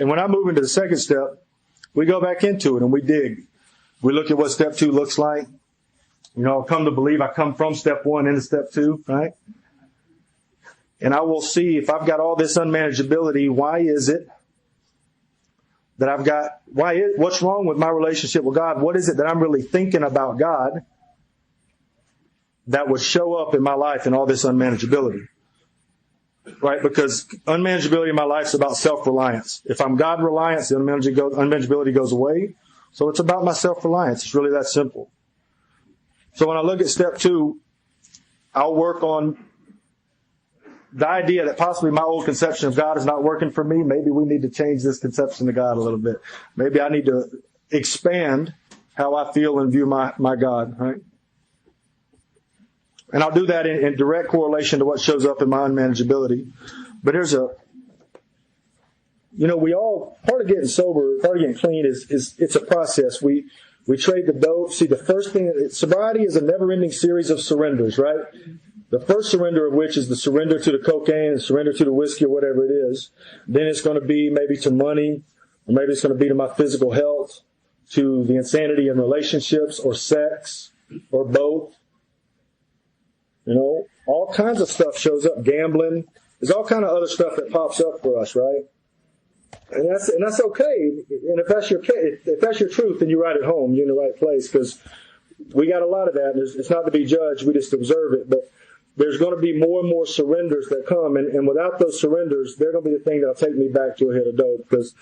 And when I move into the second step, we go back into it and we dig. We look at what step 2 looks like. I've come to believe I come from step 1 into step 2, right? And I will see if I've got all this unmanageability, why is it that I've got, what's wrong with my relationship with God? What is it that I'm really thinking about God that would show up in my life in all this unmanageability? Right? Because unmanageability in my life is about self-reliance. If I'm God-reliant, the unmanageability goes away. So it's about my self-reliance. It's really that simple. So when I look at step 2, I'll work on the idea that possibly my old conception of God is not working for me. Maybe we need to change this conception of God a little bit. Maybe I need to expand how I feel and view my God, right? And I'll do that in direct correlation to what shows up in my unmanageability. But here's part of getting sober, part of getting clean is it's a process. We trade the dope. See, the first thing, sobriety is a never-ending series of surrenders, right? The first surrender of which is the surrender to the cocaine, the surrender to the whiskey or whatever it is. Then it's going to be maybe to money, or maybe it's going to be to my physical health, to the insanity in relationships or sex or both. All kinds of stuff shows up. Gambling. There's all kind of other stuff that pops up for us, right? And that's okay. And if that's your truth, then you're right at home. You're in the right place, because we got a lot of that. And it's not to be judged. We just observe it. But there's going to be more and more surrenders that come. And without those surrenders, they're going to be the thing that'll take me back to a hit of dope. Because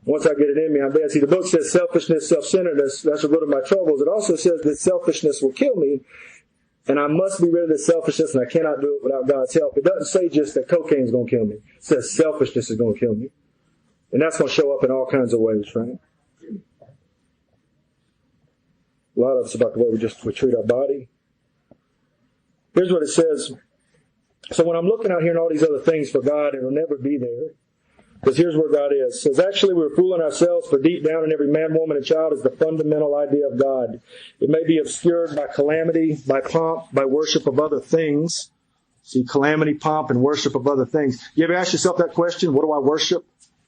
once I get it in me, I'm dead. See, the book says selfishness, self-centeredness. That's the root of my troubles. It also says that selfishness will kill me. And I must be rid of this selfishness, and I cannot do it without God's help. It doesn't say just that cocaine is going to kill me. It says selfishness is going to kill me. And that's going to show up in all kinds of ways, right? A lot of it's about the way we treat our body. Here's what it says. So when I'm looking out here and all these other things for God, it'll never be there. Because here's where God is. It says, actually, we're fooling ourselves, for deep down in every man, woman, and child is the fundamental idea of God. It may be obscured by calamity, by pomp, by worship of other things. See, calamity, pomp, and worship of other things. You ever ask yourself that question? What do I worship?